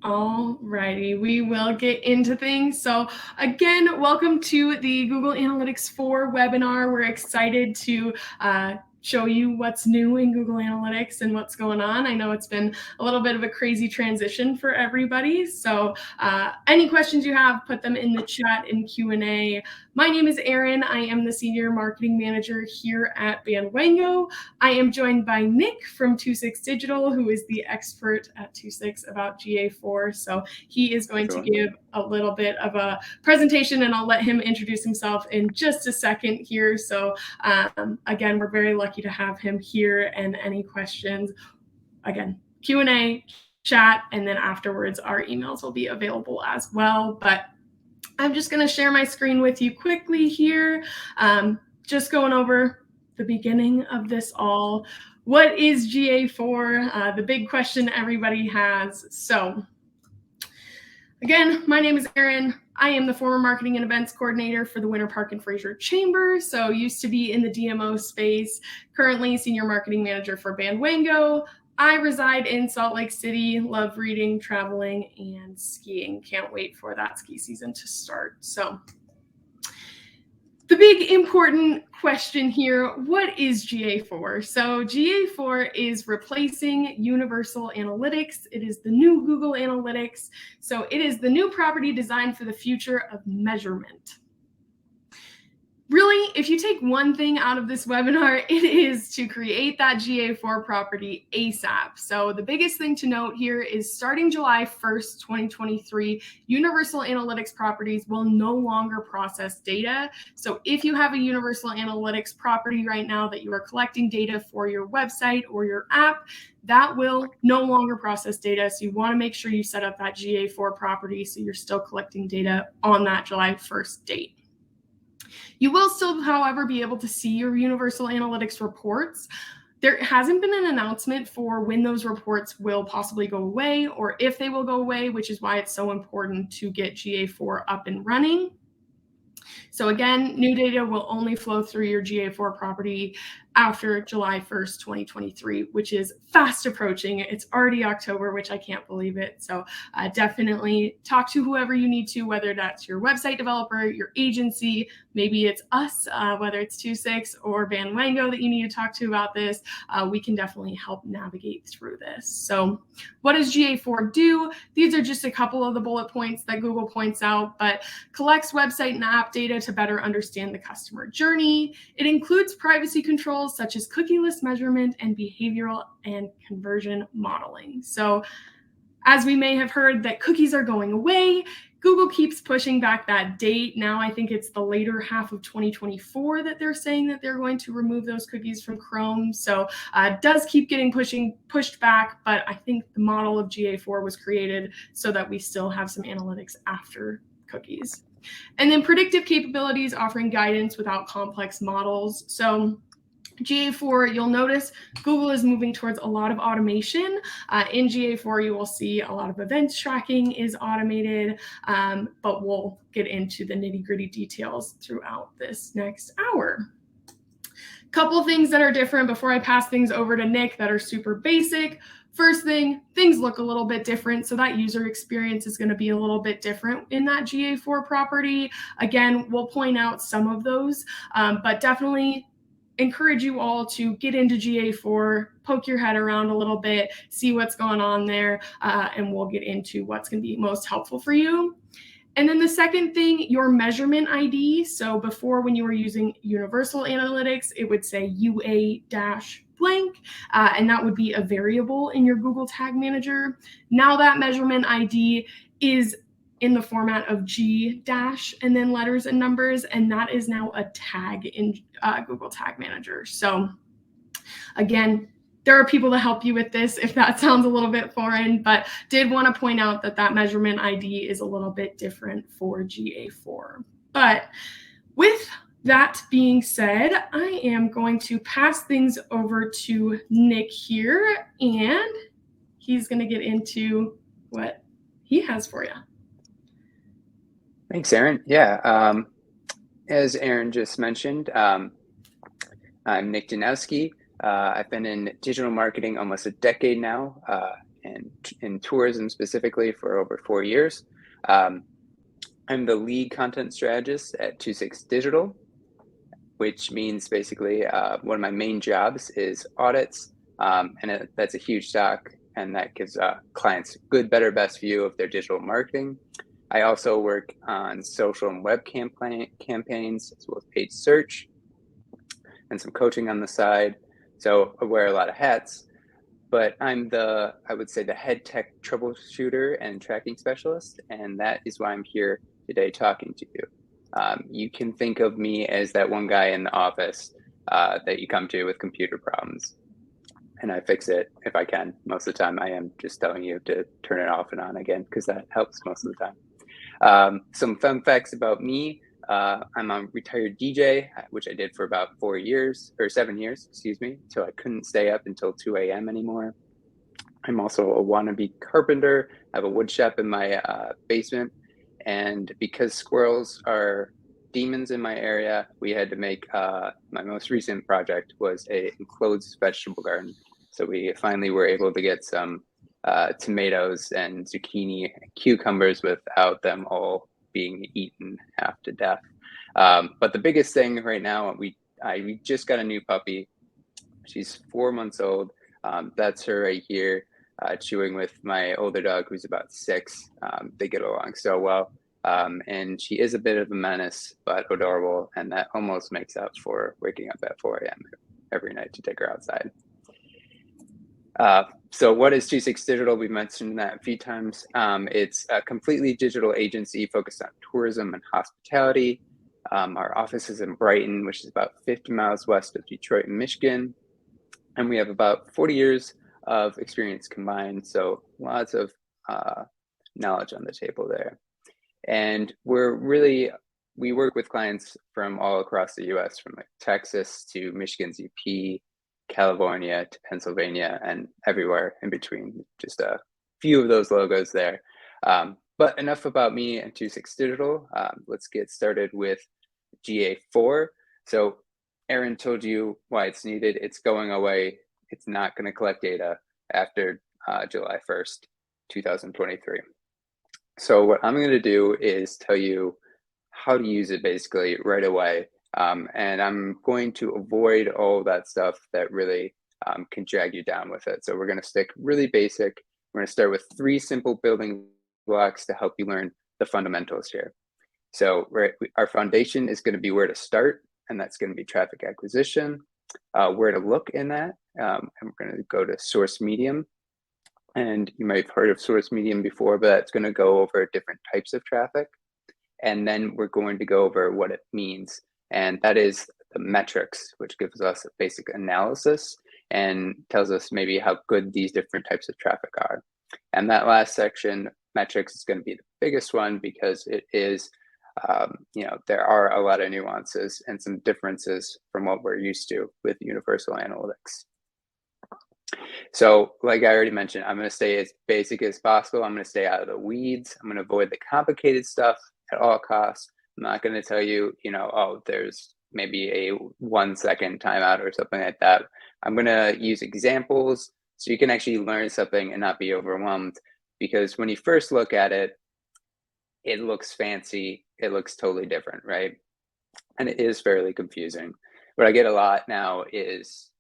All righty, we will get into things. So again, welcome to the Google Analytics 4 webinar. We're excited to show you what's new in Google Analytics and what's going on. I know it's been a little bit of a crazy transition for everybody. So any questions you have, put them in the chat in Q&A. My name is Erin. I am the Senior Marketing Manager here at Bandwango. I am joined by Nick from 26 Digital, who is the expert at 26 about GA4. So he is going to give a little bit of a presentation, and I'll let him introduce himself in just a second here. So again, we're very lucky to have him here, and any questions, again, Q&A, chat, and then afterwards our emails will be available as well. But I'm just going to share my screen with you quickly here, just going over the beginning of this all. What is GA4? The big question everybody has. So again, my name is Erin. I am the former marketing and events coordinator for the Winter Park and Fraser Chamber. So used to be in the DMO space, currently senior marketing manager for Bandwango. I reside in Salt Lake City, love reading, traveling, and skiing. Can't wait for that ski season to start. So the big important question here, what is GA4? So GA4 is replacing Universal Analytics. It is the new Google Analytics. So it is the new property designed for the future of measurement. Really, if you take one thing out of this webinar, it is to create that GA4 property ASAP. So the biggest thing to note here is starting July 1st, 2023, Universal Analytics properties will no longer process data. So if you have a Universal Analytics property right now that you are collecting data for your website or your app, that will no longer process data. So you want to make sure you set up that GA4 property so you're still collecting data on that July 1st date. You will still, however, be able to see your Universal Analytics reports. There hasn't been an announcement for when those reports will possibly go away or if they will go away, which is why it's so important to get GA4 up and running. So again, new data will only flow through your GA4 property after July 1st, 2023, which is fast approaching. It's already October, which I can't believe it. So definitely talk to whoever you need to, whether that's your website developer, your agency, maybe it's us, whether it's 26 or Bandwango that you need to talk to about this. We can definitely help navigate through this. So what does GA4 do? These are just a couple of the bullet points that Google points out, but collects website and app data to better understand the customer journey. It includes privacy controls such as cookieless measurement and behavioral and conversion modeling. So as we may have heard that cookies are going away, Google keeps pushing back that date. Now I think it's the later half of 2024 that they're saying that they're going to remove those cookies from Chrome. So it does keep getting pushed back, but I think the model of GA4 was created so that we still have some analytics after cookies. And then predictive capabilities, offering guidance without complex models. So GA4, you'll notice Google is moving towards a lot of automation. In GA4, you will see a lot of events tracking is automated, but we'll get into the nitty-gritty details throughout this next hour. Couple things that are different before I pass things over to Nick that are super basic. First thing, things look a little bit different, so that user experience is going to be a little bit different in that GA4 property. Again, we'll point out some of those, but definitely encourage you all to get into GA4, poke your head around a little bit, see what's going on there, and we'll get into what's going to be most helpful for you. And then the second thing, your measurement ID. So before, when you were using Universal Analytics, it would say UA-blank, and that would be a variable in your Google Tag Manager. Now that measurement ID is in the format of G dash and then letters and numbers, and that is now a tag in Google Tag Manager. So again, there are people to help you with this if that sounds a little bit foreign, but did want to point out that that measurement ID is a little bit different for GA4. But with that being said, I am going to pass things over to Nick here, and he's going to get into what he has for you. Thanks, Erin. Yeah, as Erin just mentioned, I'm Nick Danowski. I've been in digital marketing almost a decade now. in tourism specifically for over 4 years. I'm the lead content strategist at 26 Digital, which means basically one of my main jobs is audits, and that's a huge stock, and that gives clients good, better, best view of their digital marketing. I also work on social and web campaigns, as well as paid search, and some coaching on the side. So I wear a lot of hats, but I'm I would say the head tech troubleshooter and tracking specialist, and that is why I'm here today talking to you. You can think of me as that one guy in the office that you come to with computer problems, and I fix it if I can. Most of the time I am just telling you to turn it off and on again, because that helps most of the time. Some fun facts about me. I'm a retired DJ, which I did for about 7 years, excuse me, so I couldn't stay up until 2 a.m. anymore. I'm also a wannabe carpenter. I have a wood shop in my basement, and because squirrels are demons in my area, we had to make, my most recent project was a enclosed vegetable garden. So we finally were able to get some tomatoes and zucchini and cucumbers without them all being eaten half to death. But the biggest thing right now, we just got a new puppy. She's 4 months old. That's her right here, chewing with my older dog, who's about 6. They get along so well. And she is a bit of a menace, but adorable. And that almost makes up for waking up at 4 a.m. every night to take her outside. So what is 26 Digital? We mentioned that a few times. It's a completely digital agency focused on tourism and hospitality. Our office is in Brighton, which is about 50 miles west of Detroit, Michigan. And we have about 40 years of experience combined. So lots of knowledge on the table there. And we work with clients from all across the US, from like Texas to Michigan's UP, California to Pennsylvania, and everywhere in between. Just a few of those logos there. But enough about me and 26 Digital. Let's get started with GA4. So Aaron told you why it's needed. It's going away. It's not going to collect data after July 1st, 2023. So what I'm going to do is tell you how to use it basically right away. And I'm going to avoid all that stuff that really can drag you down with it. So we're going to stick really basic. We're going to start with 3 simple building blocks to help you learn the fundamentals here. So our foundation is going to be where to start, and that's going to be traffic acquisition, where to look in that. And we're going to go to source medium. And you might have heard of source medium before, but that's going to go over different types of traffic. And then we're going to go over what it means. And that is the metrics, which gives us a basic analysis and tells us maybe how good these different types of traffic are. And that last section, metrics, is going to be the biggest one, because it is, there are a lot of nuances and some differences from what we're used to with universal analytics. So like I already mentioned, I'm going to stay as basic as possible. I'm going to stay out of the weeds. I'm going to avoid the complicated stuff at all costs. I'm not going to tell you, oh, there's maybe a 1 second timeout or something like that. I'm going to use examples so you can actually learn something and not be overwhelmed, because when you first look at it, it looks fancy. It looks totally different, right? And it is fairly confusing. What I get a lot now is,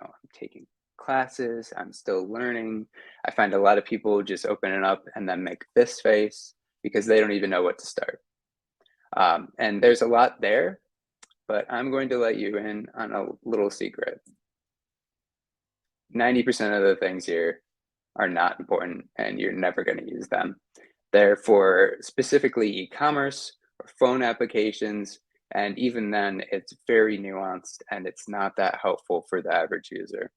I'm taking classes, I'm still learning. I find a lot of people just open it up and then make this face because they don't even know what to start. And there's a lot there, but I'm going to let you in on a little secret. 90% of the things here are not important, and you're never going to use them. They're for specifically e-commerce or phone applications, and even then it's very nuanced and it's not that helpful for the average user.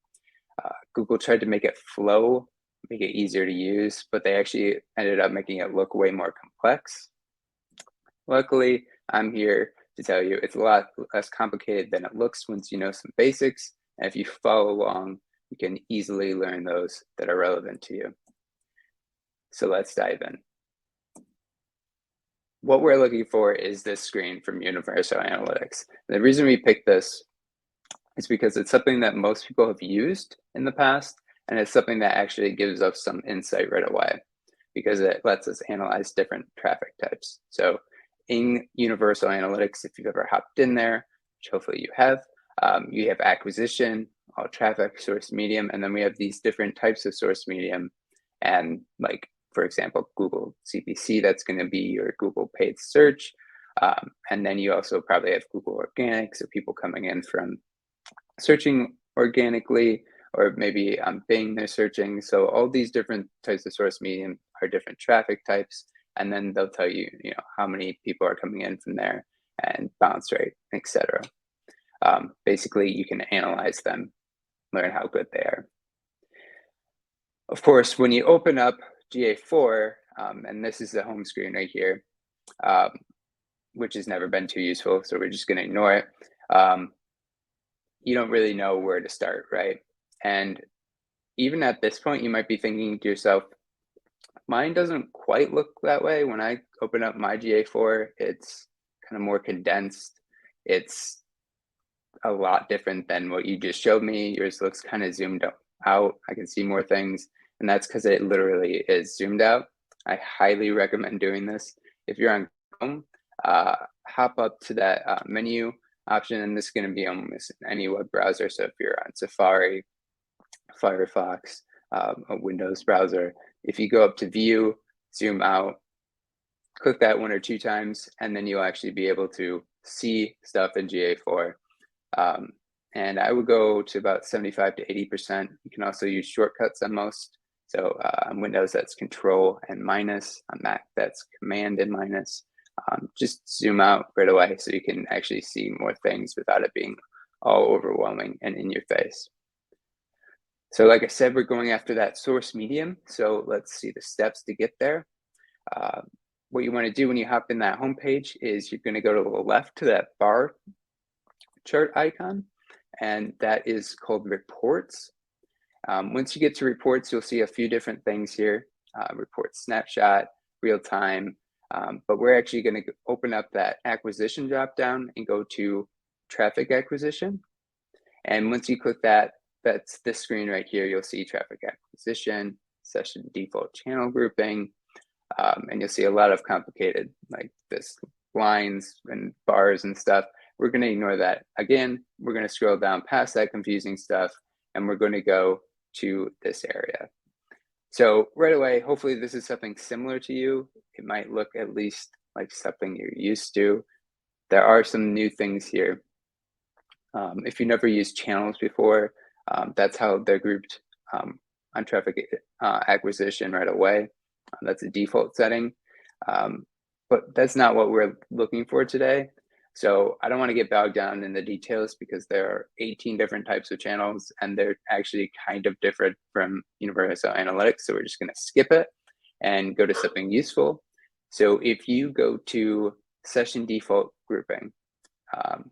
Google tried to make it flow, make it easier to use, but they actually ended up making it look way more complex. Luckily, I'm here to tell you it's a lot less complicated than it looks once you know some basics. And if you follow along, you can easily learn those that are relevant to you. So let's dive in. What we're looking for is this screen from Universal Analytics. The reason we picked this is because it's something that most people have used in the past, And it's something that actually gives us some insight right away because it lets us analyze different traffic types. So in Universal Analytics, if you've ever hopped in there, which hopefully you have acquisition, all traffic, source medium, and then we have these different types of source medium. And like, for example, Google CPC, that's going to be your Google paid search. And then you also probably have Google organic, so people coming in from searching organically, or maybe Bing they're searching. So all these different types of source medium are different traffic types, and then they'll tell you, how many people are coming in from there and bounce rate, etc. Basically, you can analyze them, learn how good they are. Of course, when you open up GA4, and this is the home screen right here, which has never been too useful, so we're just going to ignore it. You don't really know where to start, right? And even at this point, you might be thinking to yourself, mine doesn't quite look that way. When I open up my GA4, it's kind of more condensed. It's a lot different than what you just showed me. Yours looks kind of zoomed out. I can see more things, and that's because it literally is zoomed out. I highly recommend doing this. If you're on Chrome, hop up to that menu option, and this is going to be almost any web browser. So if you're on Safari, Firefox, a Windows browser, if you go up to view, zoom out, click that 1 or 2 times, and then you'll actually be able to see stuff in GA4. And I would go to about 75 to 80%. You can also use shortcuts on most. So on Windows, that's Control and minus. On Mac, that's Command and minus. Just zoom out right away so you can actually see more things without it being all overwhelming and in your face. So like I said, we're going after that source medium. So let's see the steps to get there. What you want to do when you hop in that homepage is you're going to go to the left to that bar chart icon, and that is called reports. Once you get to reports, you'll see a few different things here, report snapshot, real time, but we're actually going to open up that acquisition drop down and go to traffic acquisition. And once you click that, that's this screen right here. You'll see traffic acquisition, session default channel grouping, and you'll see a lot of complicated like this lines and bars and stuff. We're going to ignore that. Again, we're going to scroll down past that confusing stuff, and we're going to go to this area. So right away, hopefully this is something similar to you. It might look at least like something you're used to. There are some new things here. If you never used channels before, that's how they're grouped on traffic acquisition right away. That's a default setting, but that's not what we're looking for today. So I don't want to get bogged down in the details because there are 18 different types of channels and they're actually kind of different from Universal Analytics. So we're just going to skip it and go to something useful. So if you go to session default grouping,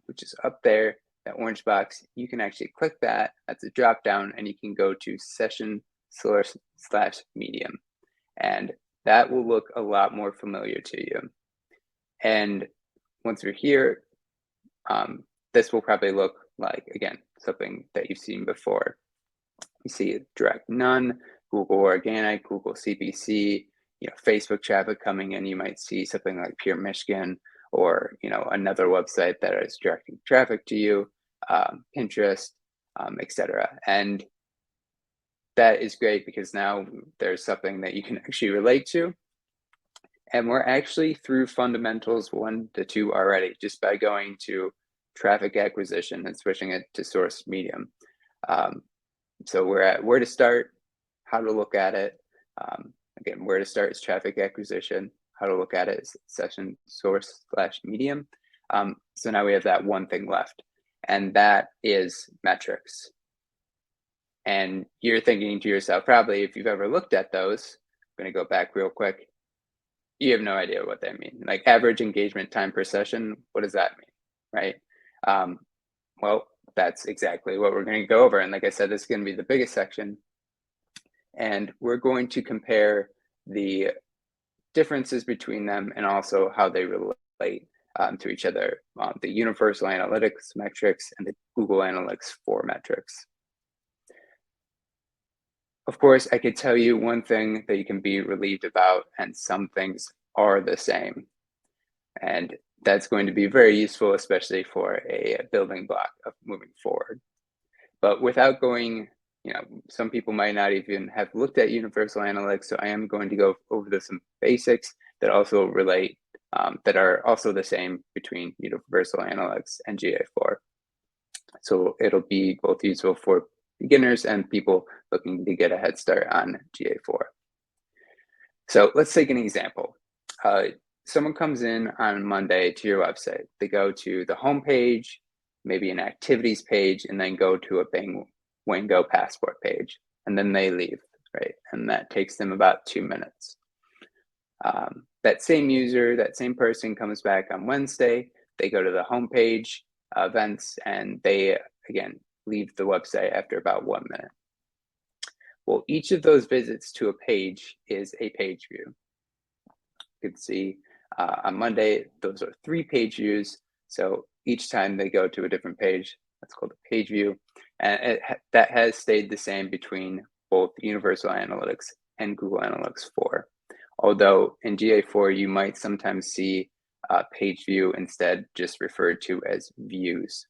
which is up there, that orange box, you can actually click that. That's a drop down, and you can go to session source / medium. And that will look a lot more familiar to you. And once we're here, this will probably look like, again, something that you've seen before. You see direct none, Google organic, Google CPC, Facebook traffic coming in. You might see something like Pure Michigan, or another website that is directing traffic to you, Pinterest, etc. And that is great because now there's something that you can actually relate to. And we're actually through fundamentals 1 to 2 already, just by going to traffic acquisition and switching it to source medium. So we're at where to start, how to look at it. Again, where to start is traffic acquisition. How to look at it is session source / medium. So now we have that one thing left, and that is metrics. And you're thinking to yourself, probably if you've ever looked at those, I'm going to go back real quick. You have no idea what they mean. Like average engagement time per session, what does that mean, right? Well, that's exactly what we're going to go over. And like I said, this is going to be the biggest section. And we're going to compare the differences between them and also how they relate to each other, the Universal Analytics metrics and the Google Analytics 4 metrics. Of course, I could tell you one thing that you can be relieved about, and some things are the same. And that's going to be very useful, especially for a building block of moving forward. But without going, some people might not even have looked at universal analytics, so I am going to go over some basics that also relate, that are also the same between universal analytics and GA4. So it'll be both useful for beginners and people looking to get a head start on GA4. So let's take an example. Someone comes in on Monday to your website. They go to the home page, maybe an activities page, and then go to a Bandwango passport page, and then they leave, right? And that takes them about 2 minutes. That same user, that same person comes back on Wednesday. They go to the home page, events, and they, again, leave the website after about 1 minute. Well, each of those visits to a page is a page view. You can see on Monday, those are 3 page views. So each time they go to a different page, that's called a page view. And that has stayed the same between both Universal Analytics and Google Analytics 4. Although in GA4, you might sometimes see page view instead just referred to as views.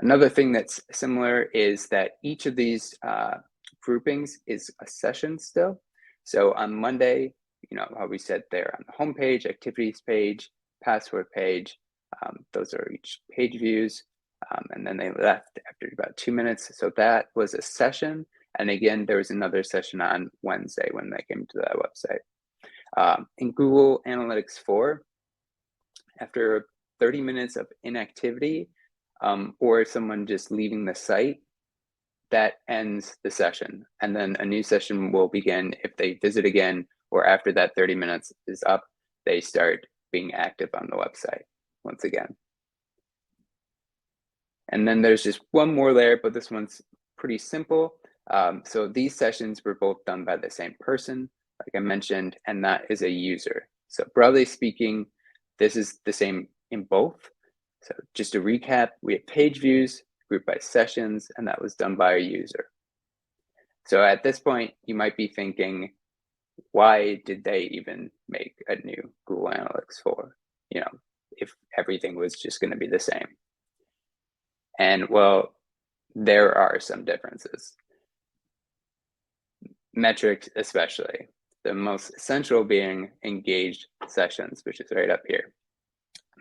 Another thing that's similar is that each of these groupings is a session still. So on Monday, how we said there on the home page, activities page, password page, those are each page views. And then they left after about 2 minutes. So that was a session. And again, there was another session on Wednesday when they came to that website. In Google Analytics 4, after 30 minutes of inactivity, or someone just leaving the site, that ends the session. And then a new session will begin if they visit again, or after that 30 minutes is up, they start being active on the website once again. And then there's just one more layer, but this one's pretty simple. So these sessions were both done by the same person, like I mentioned, and that is a user. So broadly speaking, this is the same in both. So just to recap, we have page views grouped by sessions, and that was done by a user. So at this point, you might be thinking, why did they even make a new Google Analytics 4? If everything was just going to be the same. And well, there are some differences. Metrics especially, the most essential being engaged sessions, which is right up here,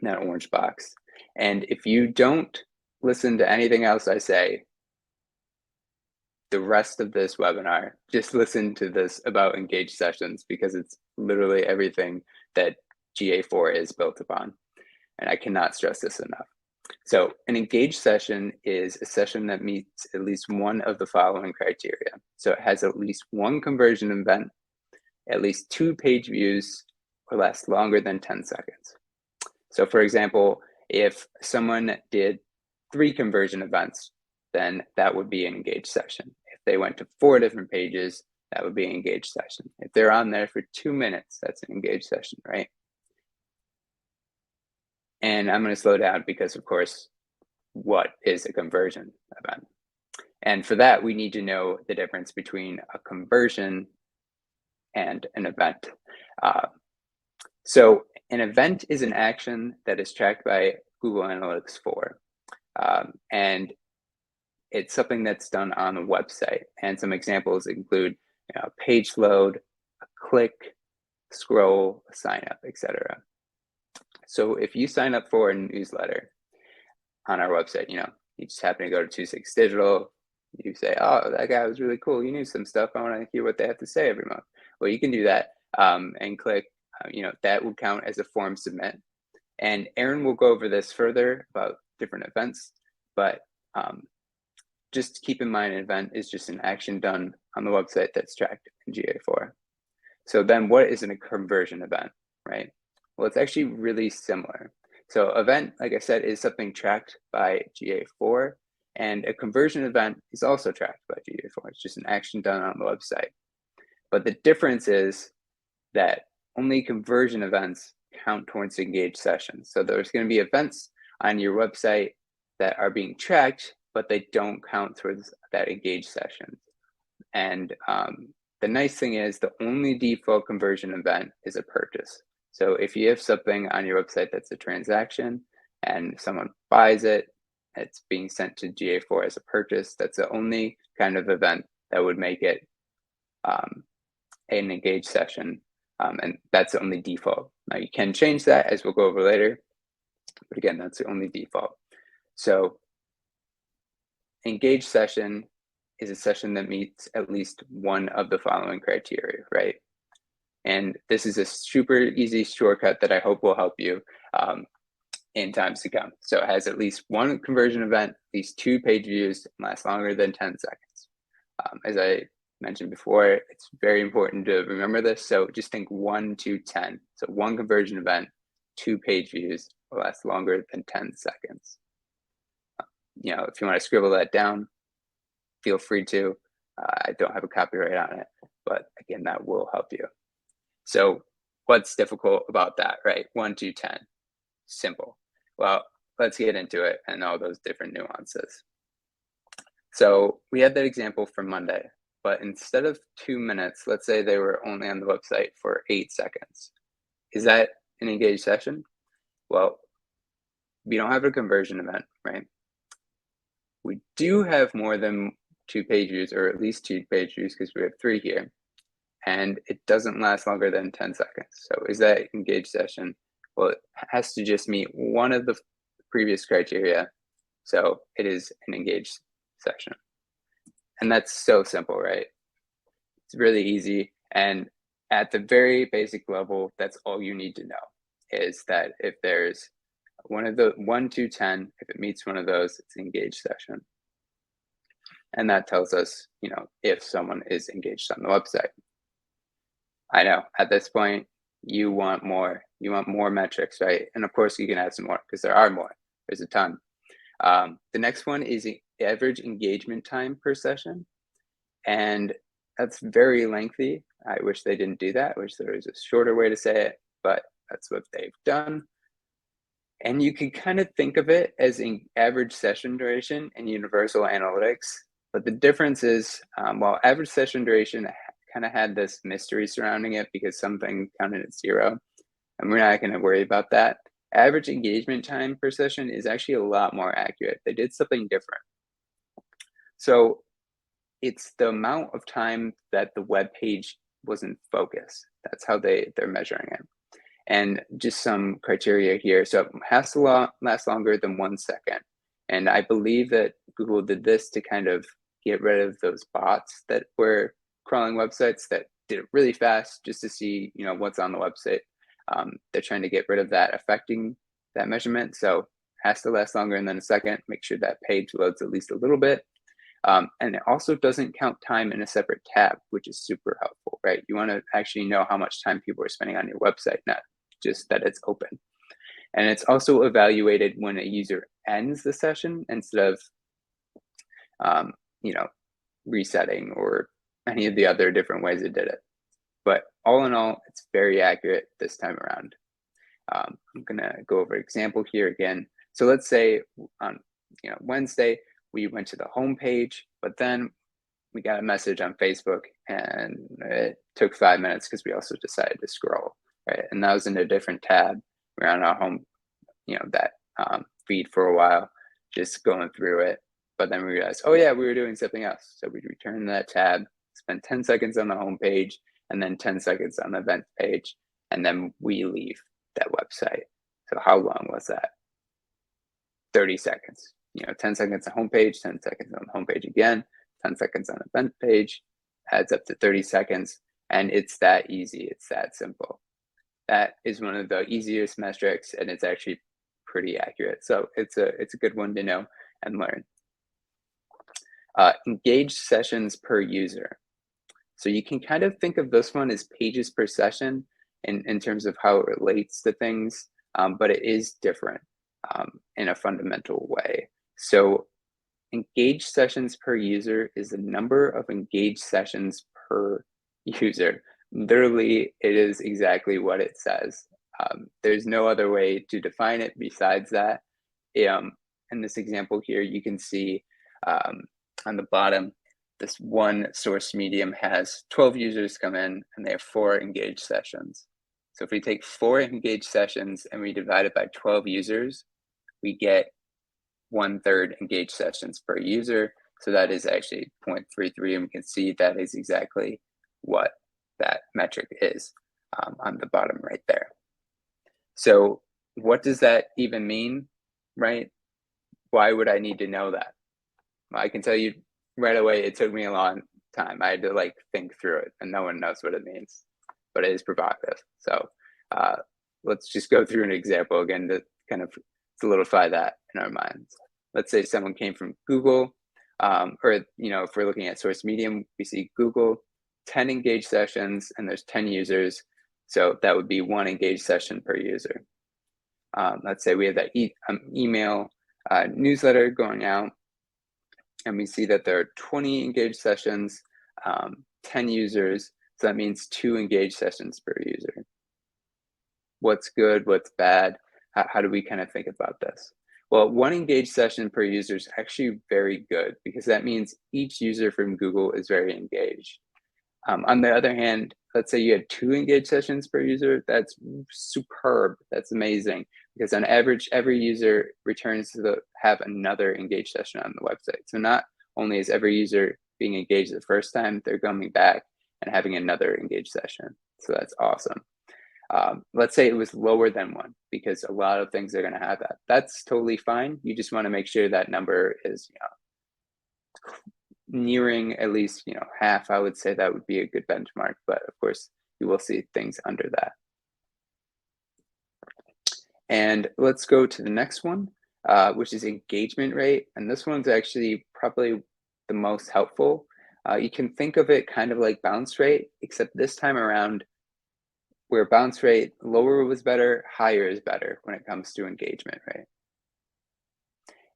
that orange box. And if you don't listen to anything else I say, the rest of this webinar, just listen to this about engaged sessions, because it's literally everything that GA4 is built upon. And I cannot stress this enough. So an engaged session is a session that meets at least one of the following criteria. So it has at least one conversion event, at least 2 page views, or lasts longer than 10 seconds. So for example, if someone did 3 conversion events, then that would be an engaged session. If they went to 4 different pages, that would be an engaged session. If they're on there for 2 minutes, that's an engaged session, right? And I'm going to slow down because, of course, what is a conversion event? And for that, we need to know the difference between a conversion and an event. So an event is an action that is tracked by Google Analytics 4. And it's something that's done on the website. And some examples include page load, a click, scroll, a sign up, etc. So if you sign up for a newsletter on our website, you just happen to go to 26 Digital, you say, oh, that guy was really cool. You knew some stuff. I want to hear what they have to say every month. Well, you can do that and click, that will count as a form submit. And Aaron will go over this further about different events, but just keep in mind, an event is just an action done on the website that's tracked in GA4. So then what is a conversion event, right? Well, it's actually really similar. So event, like I said, is something tracked by GA4, and a conversion event is also tracked by GA4. It's just an action done on the website. But the difference is that only conversion events count towards engaged sessions. So there's going to be events on your website that are being tracked, but they don't count towards that engaged session. And the nice thing is the only default conversion event is a purchase. So if you have something on your website that's a transaction and someone buys it, it's being sent to GA4 as a purchase, that's the only kind of event that would make it an engaged session. And that's the only default. Now you can change that, as we'll go over later, but again, that's the only default. So engaged session is a session that meets at least one of the following criteria, right? And this is a super easy shortcut that I hope will help you in times to come. So it has at least one conversion event, at least 2 page views, and lasts longer than 10 seconds. As I mentioned before, it's very important to remember this. So just think 1 to 10. So 1 conversion event, 2 page views, will last longer than 10 seconds. You know, if you want to scribble that down, feel free to. I don't have a copyright on it, but again, that will help you. So what's difficult about that, right? 1 to 10, simple. Well, let's get into it and all those different nuances. So we had that example for Monday, but instead of 2 minutes, let's say they were only on the website for 8 seconds. Is that an engaged session? Well, we don't have a conversion event, right? We do have more than 2 page views, or at least 2 page views, because we have 3 here, and it doesn't last longer than 10 seconds. So is that engaged session? Well, it has to just meet one of the previous criteria, so it is an engaged session. And that's so simple, right? It's really easy, and at the very basic level, that's all you need to know, is that if there's one of the 1 to 10, if it meets one of those, it's an engaged session. And that tells us, you know, if someone is engaged on the website. I know at this point, you want more metrics, right? And of course you can add some more, because there are more, there's a ton. The next one is the average engagement time per session. And that's very lengthy. I wish they didn't do that. I wish there was a shorter way to say it, but that's what they've done. And you can kind of think of it as an average session duration in Universal Analytics. But the difference is, while average session duration kind of had this mystery surrounding it because something counted at 0, and we're not going to worry about that. Average engagement time per session is actually a lot more accurate. They did something different. So it's the amount of time that the web page was in focus. That's how they're measuring it. And just some criteria here. So it has to last longer than 1 second. And I believe that Google did this to kind of get rid of those bots that were crawling websites that did it really fast just to see, you know, what's on the website. They're trying to get rid of that affecting that measurement. So it has to last longer than a second. Make sure that page loads at least a little bit. And it also doesn't count time in a separate tab, which is super helpful, right? You want to actually know how much time people are spending on your website, not just that it's open. And it's also evaluated when a user ends the session instead of, you know, resetting or any of the other different ways it did it. But all in all, it's very accurate this time around. I'm gonna go over an example here again. So let's say on Wednesday, we went to the home page, but then we got a message on Facebook and it took 5 minutes because we also decided to scroll, right? And that was in a different tab. We're on our home, that feed for a while, just going through it. But then we realized, oh yeah, we were doing something else. So we returned that tab, spend 10 seconds on the home page, and then 10 seconds on the event page, and then we leave that website. So how long was that? 30 seconds. 10 seconds on homepage, 10 seconds on the homepage again, 10 seconds on the event page, adds up to 30 seconds. And it's that easy. It's that simple. That is one of the easiest metrics, and it's actually pretty accurate. So it's a good one to know and learn. Engaged sessions per user. So you can kind of think of this one as pages per session in terms of how it relates to things, but it is different in a fundamental way. So engaged sessions per user is the number of engaged sessions per user. Literally, it is exactly what it says. There's no other way to define it besides that. In this example here, you can see on the bottom this one source medium has 12 users come in and they have 4 engaged sessions. So if we take 4 engaged sessions and we divide it by 12 users, we get 1/3 engaged sessions per user. So that is actually 0.33, and we can see that is exactly what that metric is on the bottom right there. So what does that even mean, right? Why would I need to know that? Well, I can tell you right away, it took me a long time. I had to like think through it, and no one knows what it means, but it is provocative. So let's just go through an example again to kind of solidify that in our minds. Let's say someone came from Google, or if we're looking at source medium, we see Google, 10 engaged sessions, and there's 10 users. So that would be 1 engaged session per user. Let's say we have that email newsletter going out, and we see that there are 20 engaged sessions, 10 users. So that means 2 engaged sessions per user. What's good? What's bad? How do we kind of think about this? Well, 1 engaged session per user is actually very good, because that means each user from Google is very engaged. On the other hand, let's say you had 2 engaged sessions per user. That's superb. That's amazing, because on average, every user returns to have another engaged session on the website. So not only is every user being engaged the first time, they're coming back and having another engaged session. So that's awesome. Let's say it was lower than 1, because a lot of things are going to have that. That's totally fine. You just want to make sure that number is, nearing at least, half. I would say that would be a good benchmark, but of course you will see things under that. And let's go to the next one, which is engagement rate. And this one's actually probably the most helpful. You can think of it kind of like bounce rate, except this time around, where bounce rate, lower was better, higher is better when it comes to engagement rate.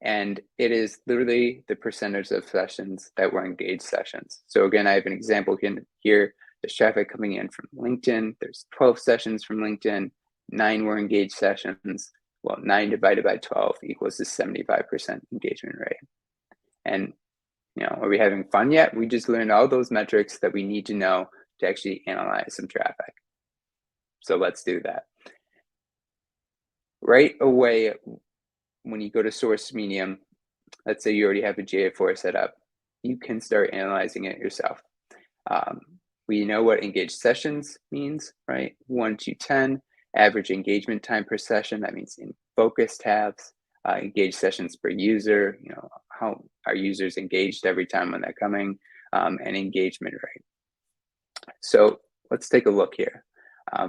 And it is literally the percentage of sessions that were engaged sessions. So again, I have an example here. There's traffic coming in from LinkedIn. There's 12 sessions from LinkedIn. 9 were engaged sessions. Well, 9 divided by 12 equals to 75% engagement rate. And are we having fun yet? We just learned all those metrics that we need to know to actually analyze some traffic. So let's do that. Right away, when you go to source medium, let's say you already have a GA4 set up, you can start analyzing it yourself. We know what engaged sessions means, right? 1 to 10, average engagement time per session. That means in focus tabs, engaged sessions per user, how are users engaged every time when they're coming, and engagement rate. So let's take a look here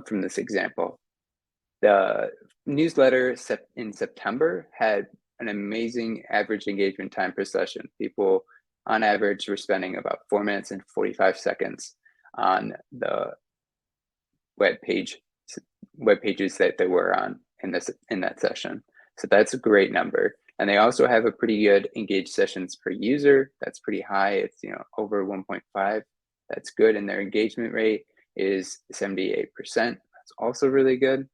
from this example. The newsletter in September had an amazing average engagement time per session. People on average were spending about 4 minutes and 45 seconds on the web pages that they were on in that session. So that's a great number. And they also have a pretty good engaged sessions per user. That's pretty high. It's over 1.5. That's good. And their engagement rate is 78%. That's also really good.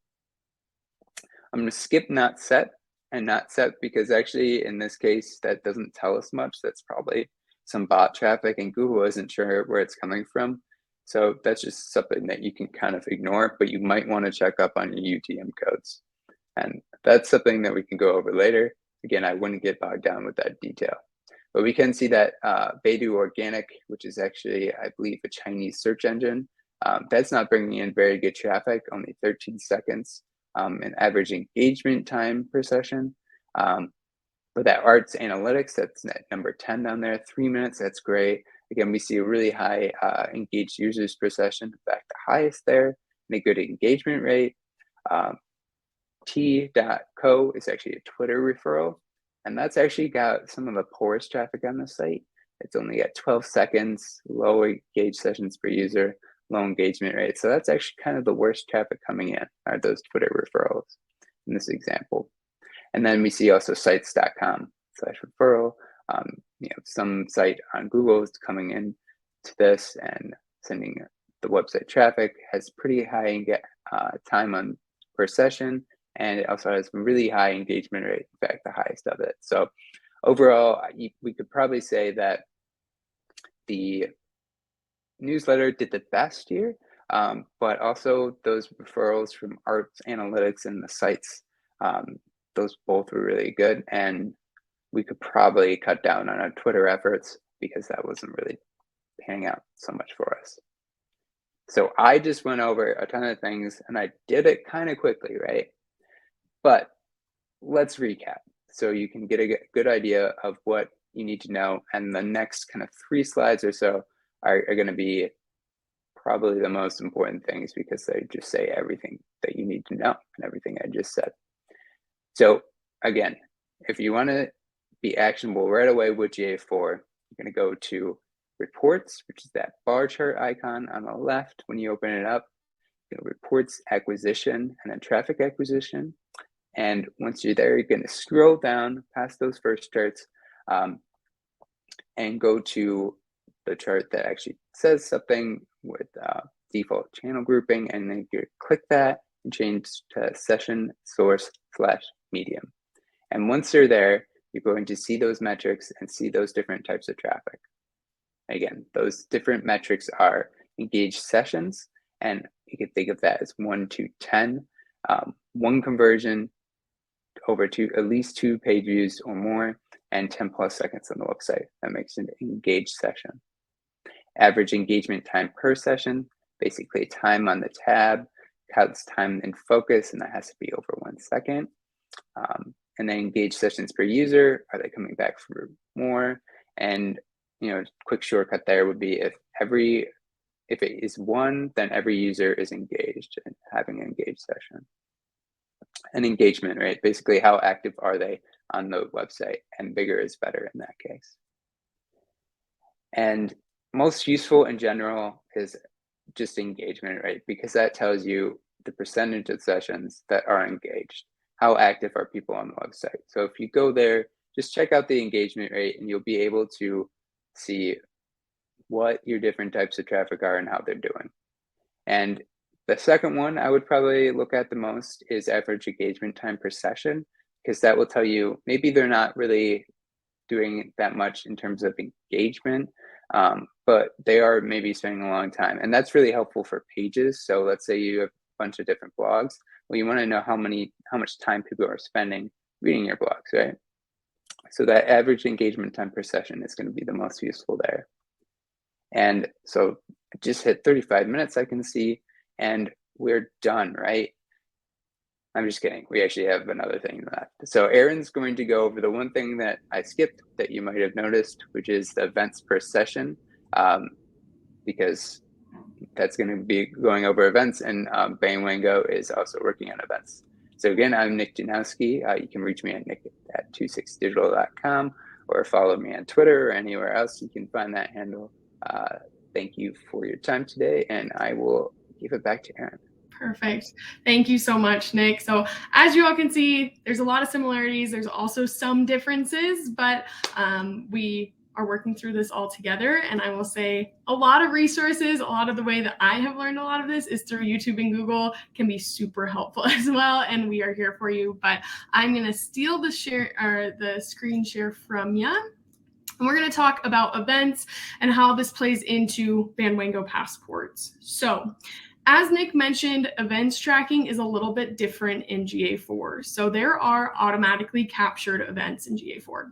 I'm going to skip not set and not set, because actually in this case, that doesn't tell us much. That's probably some bot traffic, and Google isn't sure where it's coming from. So that's just something that you can kind of ignore, but you might want to check up on your UTM codes. And that's something that we can go over later. Again, I wouldn't get bogged down with that detail. But we can see that Baidu Organic, which is actually, I believe, a Chinese search engine, that's not bringing in very good traffic, only 13 seconds in average engagement time per session. But that Arts Analytics, that's at number 10 down there, 3 minutes, that's great. Again, we see a really high engaged users per session, in fact, the highest there, and a good engagement rate. T.co is actually a Twitter referral, and that's actually got some of the poorest traffic on the site. It's only at 12 seconds, low engaged sessions per user, low engagement rate. So that's actually kind of the worst traffic coming in, are those Twitter referrals in this example. And then we see also sites.com/referral. Some site on Google is coming in to this and sending the website traffic, has pretty high time on per session, and it also has really high engagement rate, in fact, the highest of it. So overall, we could probably say that the newsletter did the best here, but also those referrals from Arts Analytics and the sites, those both were really good. And we could probably cut down on our Twitter efforts because that wasn't really panning out so much for us. So I just went over a ton of things and I did it kind of quickly, right? But let's recap so you can get a good idea of what you need to know. And the next kind of 3 slides or so are going to be probably the most important things because they just say everything that you need to know and everything I just said. So again, if you want to be actionable right away with GA4, you're going to go to Reports, which is that bar chart icon on the left when you open it up. You know, Reports, Acquisition, and then Traffic Acquisition. And once you're there, you're going to scroll down past those first charts and go to the chart that actually says something with default channel grouping, and then you click that and change to Session Source / Medium. And once you're there, you're going to see those metrics and see those different types of traffic. Again, those different metrics are engaged sessions, and you can think of that as 1 to 10, 1 conversion over at least 2 page views or more, and 10 plus seconds on the website. That makes an engaged session. Average engagement time per session, basically time on the tab, counts time in focus, and that has to be over 1 second. And then engaged sessions per user, are they coming back for more? And quick shortcut there would be if it is 1, then every user is engaged and having an engaged session. And engagement rate, basically how active are they on the website, and bigger is better in that case. And most useful in general is just engagement rate, because that tells you the percentage of sessions that are engaged. How active are people on the website? So if you go there, just check out the engagement rate and you'll be able to see what your different types of traffic are and how they're doing. And the second one I would probably look at the most is average engagement time per session, because that will tell you maybe they're not really doing that much in terms of engagement, but they are maybe spending a long time. And that's really helpful for pages. So let's say you have a bunch of different blogs. Well, you want to know how much time people are spending reading your blogs, right? So that average engagement time per session is going to be the most useful there. And so I just hit 35 minutes, I can see, and we're done, right? I'm just kidding. We actually have another thing left. So Aaron's going to go over the one thing that I skipped that you might have noticed, which is the events per session, because that's going to be going over events, and Bandwango is also working on events. So again, I'm Nick Danowski. You can reach me at nick@26digital.com or follow me on Twitter or anywhere else. You can find that handle. Thank you for your time today, and I will give it back to Aaron. Perfect. Thank you so much, Nick. So as you all can see, there's a lot of similarities. There's also some differences, but we are working through this all together. And I will say a lot of resources, a lot of the way that I have learned a lot of this is through YouTube and Google, can be super helpful as well. And we are here for you, but I'm going to steal the screen share from you. And we're going to talk about events and how this plays into Bandwango passports. So as Nick mentioned, events tracking is a little bit different in GA4. So there are automatically captured events in GA4.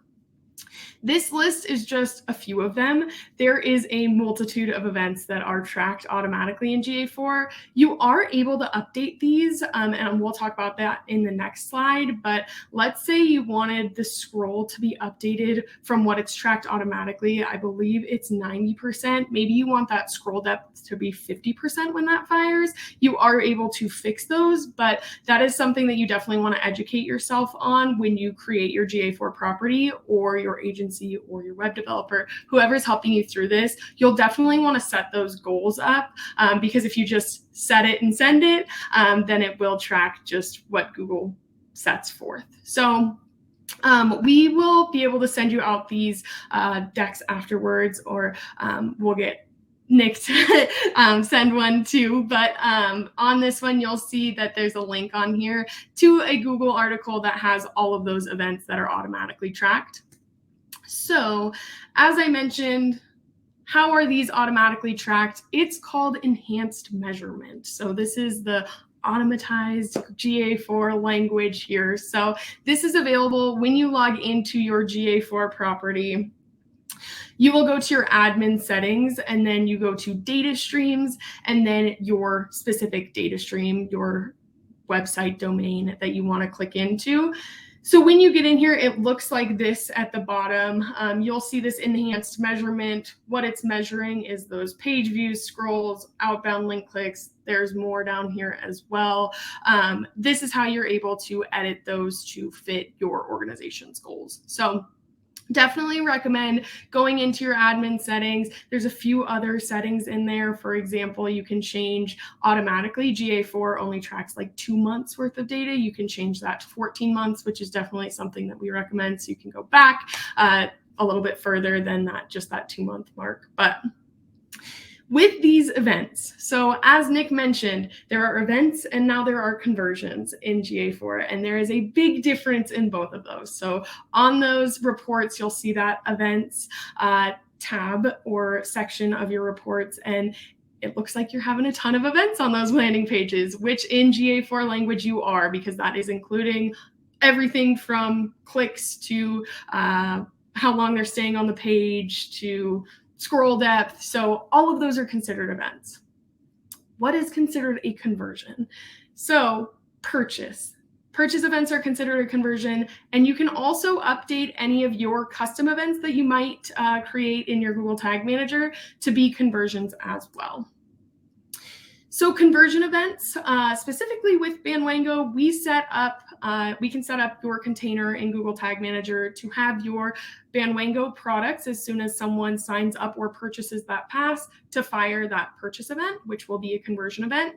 This list is just a few of them. There is a multitude of events that are tracked automatically in GA4. You are able to update these, and we'll talk about that in the next slide. But let's say you wanted the scroll to be updated from what it's tracked automatically. I believe it's 90%. Maybe you want that scroll depth to be 50% when that fires. You are able to fix those, but that is something that you definitely want to educate yourself on when you create your GA4 property or your agency or your web developer, whoever's helping you through this. You'll definitely want to set those goals up because if you just set it and send it, then it will track just what Google sets forth. So we will be able to send you out these decks afterwards, or we'll get Nick to send one too. But on this one, you'll see that there's a link on here to a Google article that has all of those events that are automatically tracked. So as I mentioned, How are these automatically tracked? It's called enhanced measurement. So this is the automatized GA4 language here. So this is available when you log into your GA4 property. You will go to your admin settings, and then you go to data streams, and then your specific data stream, your website domain that you want to click into. So when you get in here, it looks like this at the bottom. You'll see this enhanced measurement. What it's measuring is those page views, scrolls, outbound link clicks. There's more down here as well. This is how you're able to edit those to fit your organization's goals. So definitely recommend going into your admin settings. There's a few other settings in there. For example, you can change automatically. GA4 only tracks like 2 months worth of data. You can change that to 14 months, which is definitely something that we recommend. So you can go back a little bit further than that, just that 2-month mark. But with these events, so as Nick mentioned, there are events and now there are conversions in GA4, and there is a big difference in both of those. So on those reports, you'll see that events tab or section of your reports, and it looks like you're having a ton of events on those landing pages, which in GA4 language you are, because that is including everything from clicks to how long they're staying on the page to scroll depth. So all of those are considered events. What is considered a conversion? So purchase events are considered a conversion, and you can also update any of your custom events that you might create in your Google Tag Manager to be conversions as well. So conversion events, specifically with Bandwango, we can set up your container in Google Tag Manager to have your Bandwango products as soon as someone signs up or purchases that pass to fire that purchase event, which will be a conversion event.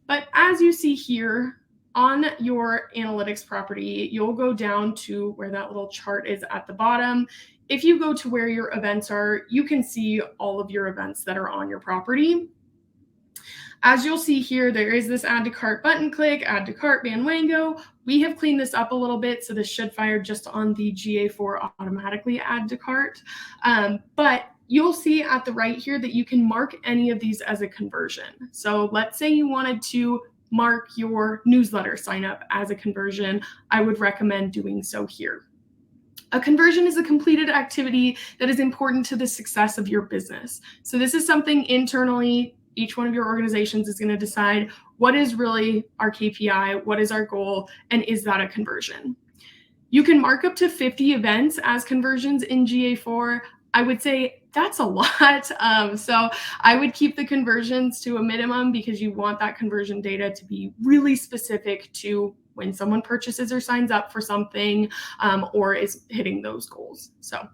But as you see here on your analytics property, you'll go down to where that little chart is at the bottom. If you go to where your events are, you can see all of your events that are on your property. As you'll see here, there is this add to cart button click, add to cart Bandwango. We have cleaned this up a little bit, so this should fire just on the GA4 automatically add to cart. But you'll see at the right here that you can mark any of these as a conversion. So let's say you wanted to mark your newsletter sign up as a conversion. I would recommend doing so here. A conversion is a completed activity that is important to the success of your business. So this is something internally each one of your organizations is going to decide what is really our KPI, what is our goal, and is that a conversion? You can mark up to 50 events as conversions in GA4. I would say that's a lot. So I would keep the conversions to a minimum because you want that conversion data to be really specific to when someone purchases or signs up for something or is hitting those goals. So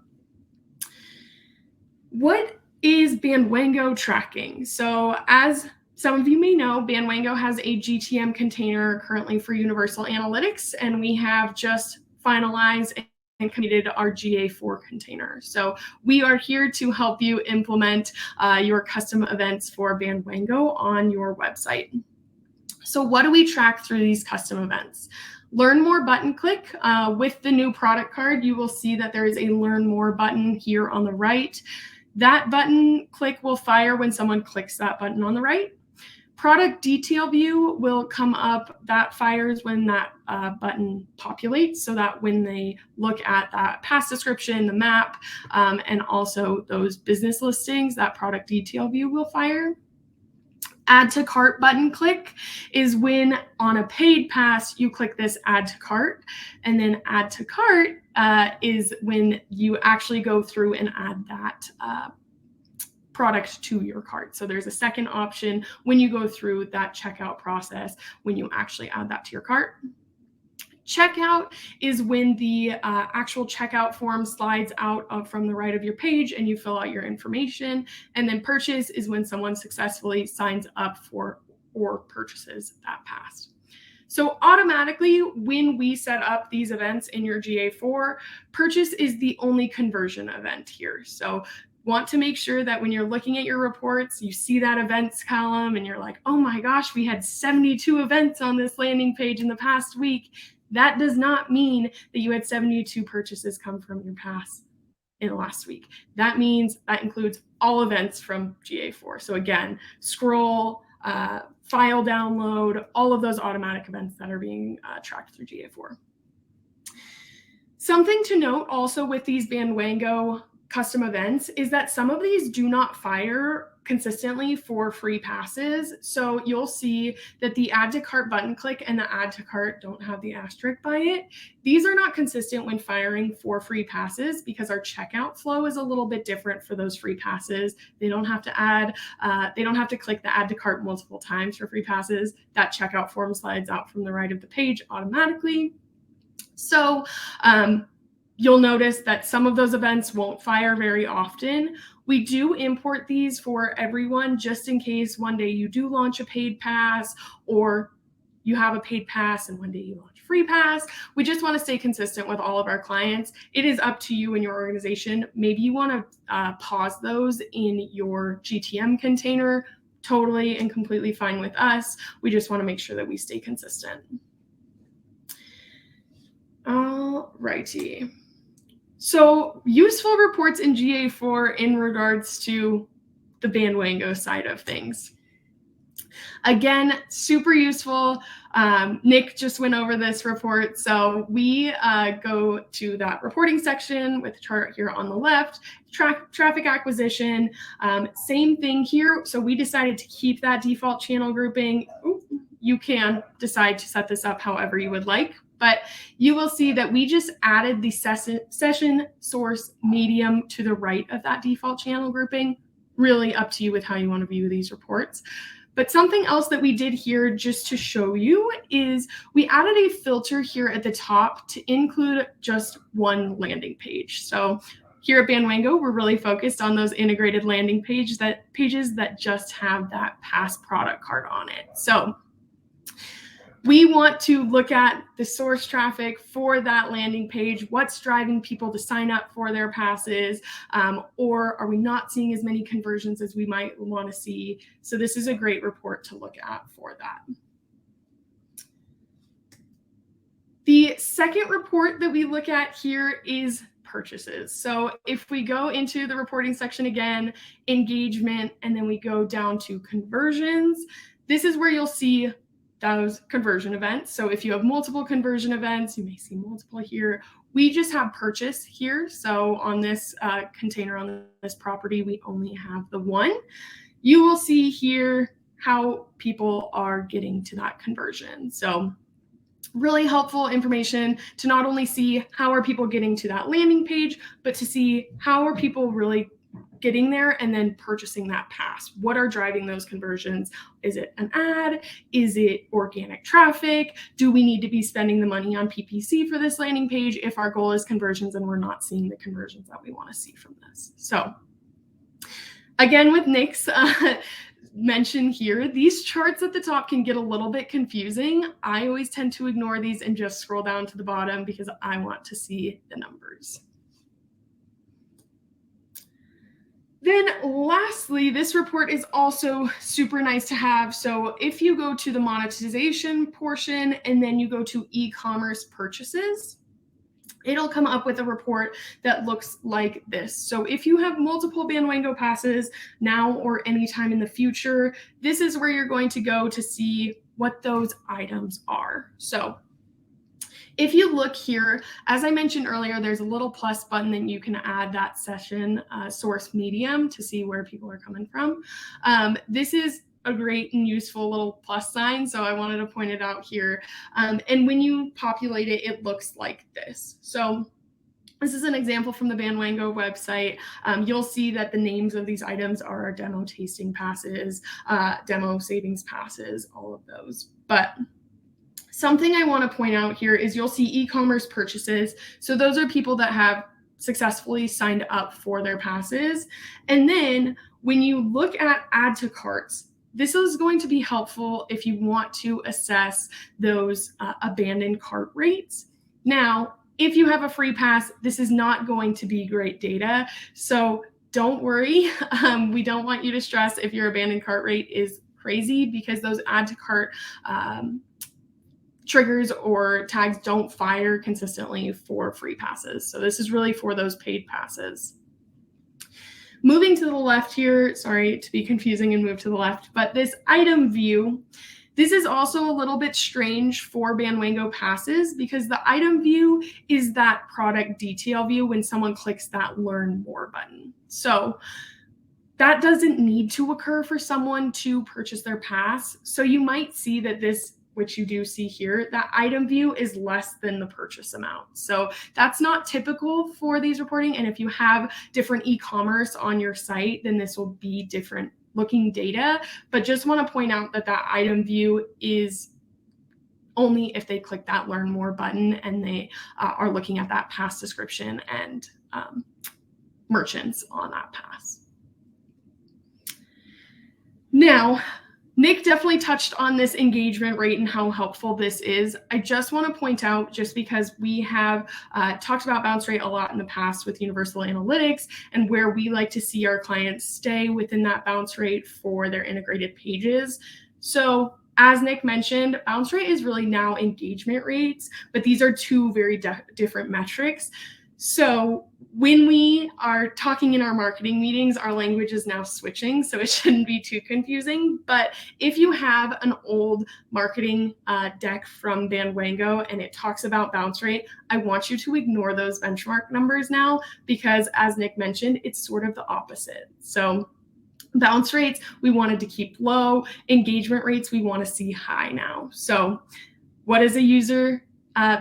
what is Bandwango tracking? So as some of you may know, Bandwango has a GTM container currently for Universal Analytics, and we have just finalized and completed our GA4 container. So we are here to help you implement your custom events for Bandwango on your website. So what do we track through these custom events? Learn More button click. With the new product card, you will see that there is a Learn More button here on the right. That button click will fire when someone clicks that button on the right. Product detail view will come up. That fires when that button populates, so that when they look at that past description, the map, and also those business listings, that product detail view will fire. Add to cart button click is when on a paid pass you click this add to cart, and then add to cart is when you actually go through and add that product to your cart. So there's a second option when you go through that checkout process when you actually add that to your cart. Checkout is when the actual checkout form slides out from the right of your page and you fill out your information. And then purchase is when someone successfully signs up for or purchases that pass. So automatically, when we set up these events in your GA4, purchase is the only conversion event here. So want to make sure that when you're looking at your reports, you see that events column and you're like, oh my gosh, we had 72 events on this landing page in the past week. That does not mean that you had 72 purchases come from your pass. in the last week. That means that includes all events from GA4. So again, scroll, file download, all of those automatic events that are being tracked through GA4. Something to note also with these Bandwango custom events is that some of these do not fire consistently for free passes. So you'll see that the add to cart button click and the add to cart don't have the asterisk by it. These are not consistent when firing for free passes because our checkout flow is a little bit different for those free passes. They don't have to add, they don't have to click the add to cart multiple times for free passes. That checkout form slides out from the right of the page automatically. So you'll notice that some of those events won't fire very often. We do import these for everyone just in case one day you do launch a paid pass or you have a paid pass and one day you launch a free pass. We just want to stay consistent with all of our clients. It is up to you and your organization. Maybe you want to pause those in your GTM container. Totally and completely fine with us. We just want to make sure that we stay consistent. All righty. So useful reports in GA4 in regards to the Bandwango side of things. Again, super useful. Nick just went over this report. So we go to that reporting section with the chart here on the left, traffic acquisition, same thing here. So we decided to keep that default channel grouping. Ooh, you can decide to set this up however you would like. But you will see that we just added the session source medium to the right of that default channel grouping. Really up to you with how you want to view these reports. But something else that we did here just to show you is we added a filter here at the top to include just one landing page. So here at Bandwango, we're really focused on those integrated landing pages that just have that past product card on it. So we want to look at the source traffic for that landing page. What's driving people to sign up for their passes? Or are we not seeing as many conversions as we might want to see? So this is a great report to look at for that. The second report that we look at here is purchases. So if we go into the reporting section again, engagement, and then we go down to conversions, this is where you'll see those conversion events. So if you have multiple conversion events, you may see multiple here. We just have purchase here. So on this container on this property, we only have the one. You will see here how people are getting to that conversion. So really helpful information to not only see how are people getting to that landing page, but to see how are people really getting there and then purchasing that pass. What are driving those conversions? Is it an ad? Is it organic traffic? Do we need to be spending the money on PPC for this landing page if our goal is conversions and we're not seeing the conversions that we want to see from this? So again, with Nick's mention here, these charts at the top can get a little bit confusing. I always tend to ignore these and just scroll down to the bottom because I want to see the numbers. Then lastly, this report is also super nice to have. So if you go to the monetization portion and then you go to e-commerce purchases, it'll come up with a report that looks like this. So if you have multiple Bandwango passes now or anytime in the future, this is where you're going to go to see what those items are. So if you look here, as I mentioned earlier, there's a little plus button that you can add that session source medium to see where people are coming from. This is a great and useful little plus sign, so I wanted to point it out here. And when you populate it, it looks like this. So this is an example from the Bandwango website. You'll see that the names of these items are our demo tasting passes, demo savings passes, all of those. But something I want to point out here is you'll see e-commerce purchases. So those are people that have successfully signed up for their passes. And then when you look at add to carts, this is going to be helpful if you want to assess those abandoned cart rates. Now, if you have a free pass, this is not going to be great data. So don't worry. We don't want you to stress if your abandoned cart rate is crazy because those add to cart triggers or tags don't fire consistently for free passes. So this is really for those paid passes. Moving to the left here, sorry to be confusing and move to the left, but this item view, this is also a little bit strange for Bandwango passes because the item view is that product detail view when someone clicks that learn more button. So that doesn't need to occur for someone to purchase their pass. So you might see that this, which you do see here, that item view is less than the purchase amount. So that's not typical for these reporting. And if you have different e-commerce on your site, then this will be different looking data. But just want to point out that that item view is only if they click that learn more button and they are looking at that pass description and merchants on that pass. Now, Nick definitely touched on this engagement rate and how helpful this is. I just want to point out, just because we have talked about bounce rate a lot in the past with Universal Analytics and where we like to see our clients stay within that bounce rate for their integrated pages. So as Nick mentioned, bounce rate is really now engagement rates, but these are two very different metrics. So when we are talking in our marketing meetings, our language is now switching, so it shouldn't be too confusing. But if you have an old marketing deck from Bandwango and it talks about bounce rate, I want you to ignore those benchmark numbers now because, as Nick mentioned, it's sort of the opposite. So bounce rates, we wanted to keep low. Engagement rates, we want to see high now. So what is a user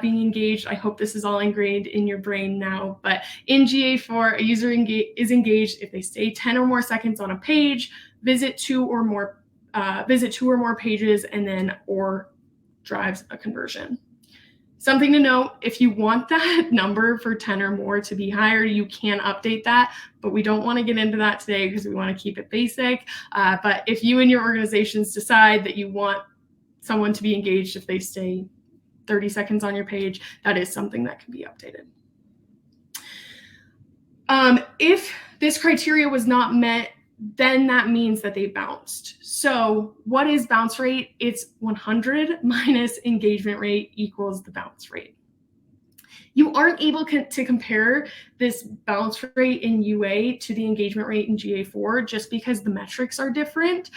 being engaged? I hope this is all ingrained in your brain now, but in GA4, a user is engaged if they stay 10 or more seconds on a page, visit two or more pages, and then or drives a conversion. Something to note, if you want that number for 10 or more to be higher, you can update that, but we don't want to get into that today because we want to keep it basic. But if you and your organizations decide that you want someone to be engaged if they stay 30 seconds on your page, that is something that can be updated. If this criteria was not met, then that means that they bounced. So what is bounce rate? It's 100 minus engagement rate equals the bounce rate. You aren't able to compare this bounce rate in UA to the engagement rate in GA4 just because the metrics are different.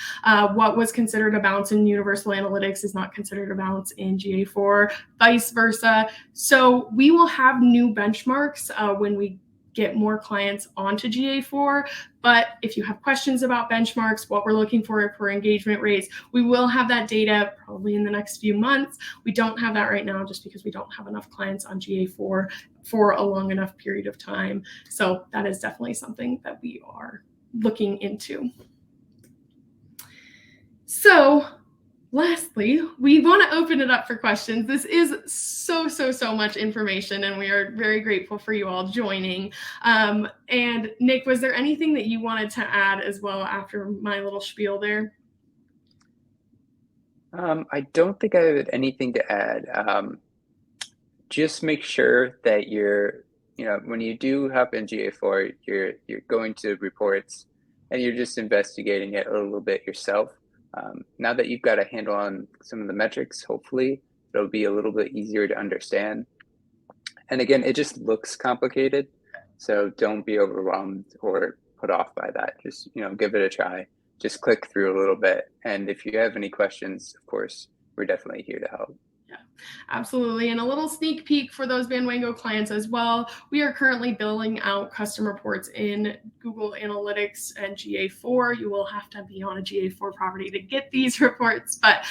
What was considered a bounce in Universal Analytics is not considered a bounce in GA4, vice versa. So we will have new benchmarks when we get more clients onto GA4. But if you have questions about benchmarks, what we're looking for engagement rates, we will have that data probably in the next few months. We don't have that right now just because we don't have enough clients on GA4 for a long enough period of time. So that is definitely something that we are looking into. So lastly, we want to open it up for questions. This is so much information, and we are very grateful for you all joining. And Nick, was there anything that you wanted to add as well after my little spiel there? I don't think I have anything to add. Just make sure that you're, when you do hop in GA4, you're going to reports and you're just investigating it a little bit yourself. Now that you've got a handle on some of the metrics, hopefully it'll be a little bit easier to understand. And again, it just looks complicated, so don't be overwhelmed or put off by that. Just, give it a try. Just click through a little bit. And if you have any questions, of course, we're definitely here to help. Yeah, absolutely. And a little sneak peek for those Bandwango clients as well. We are currently building out custom reports in Google Analytics and GA4. You will have to be on a GA4 property to get these reports, but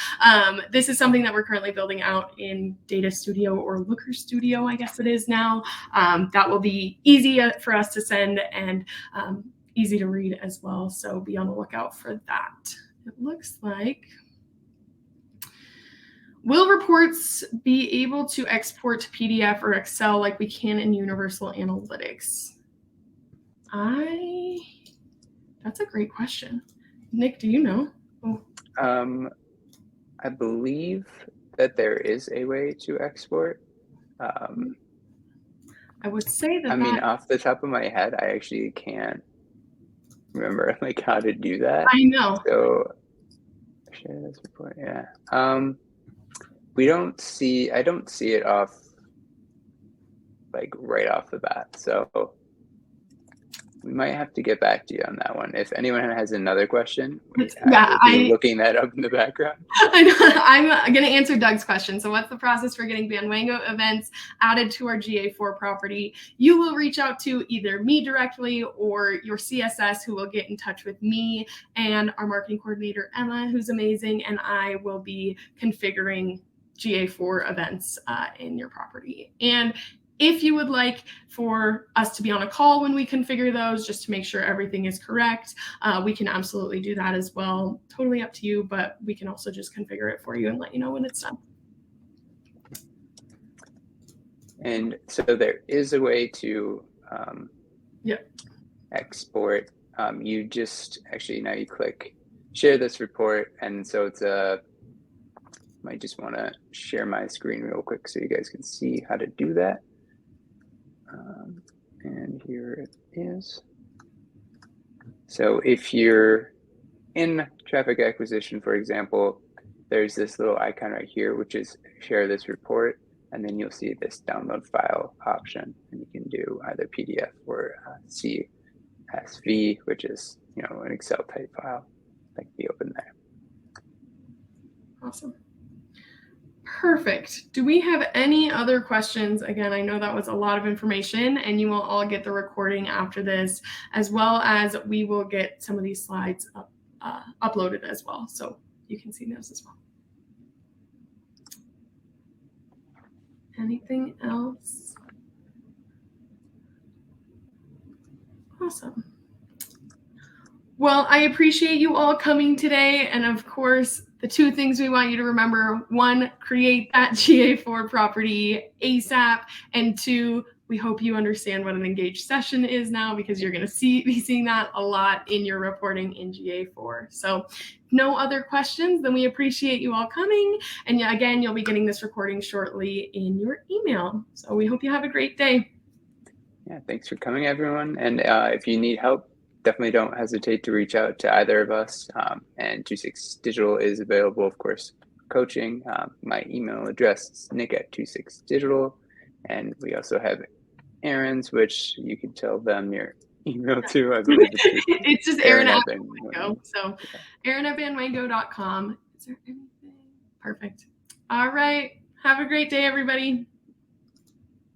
this is something that we're currently building out in Data Studio or Looker Studio, I guess it is now. That will be easy for us to send and easy to read as well. So be on the lookout for that. It looks like. Will reports be able to export to PDF or Excel like we can in Universal Analytics? That's a great question. Nick, do you know? Oh. I believe that there is a way to export. I would say that. I mean, off the top of my head, I actually can't remember how to do that. I know. So share this report. Yeah. I don't see it off, like right off the bat. So we might have to get back to you on that one. If anyone has another question, I will be looking that up in the background. I'm going to answer Doug's question. So what's the process for getting Bandwango events added to our GA4 property? You will reach out to either me directly or your CSS, who will get in touch with me and our marketing coordinator, Emma, who's amazing. And I will be configuring GA4 events in your property. And if you would like for us to be on a call when we configure those, just to make sure everything is correct, we can absolutely do that as well. Totally up to you, but we can also just configure it for you and let you know when it's done. And so there is a way to export. You just actually, now you click share this report, and so it's might just want to share my screen real quick so you guys can see how to do that. And here it is. So if you're in traffic acquisition, for example, there's this little icon right here, which is share this report, and then you'll see this download file option, and you can do either PDF or CSV, which is, you know, an Excel type file that can be open there. Awesome. Perfect. Do we have any other questions? Again, I know that was a lot of information, and you will all get the recording after this, as well as we will get some of these slides uploaded as well, so you can see those as well. Anything else? Awesome. Well, I appreciate you all coming today. And of course, the two things we want you to remember: one, create that GA4 property ASAP. And two, we hope you understand what an engaged session is now, because you're going to be seeing that a lot in your reporting in GA4. So no other questions, then we appreciate you all coming. And again, you'll be getting this recording shortly in your email. So we hope you have a great day. Yeah, thanks for coming, everyone. And if you need help, definitely don't hesitate to reach out to either of us. And 26 Digital is available, of course, for coaching. My email address is nick@26digital. And we also have Aaron's, which you can tell them your email to. I believe it's just Aaron@Bandwango. So Aaron@bandwango.com. Is there anything? Perfect. All right. Have a great day, everybody.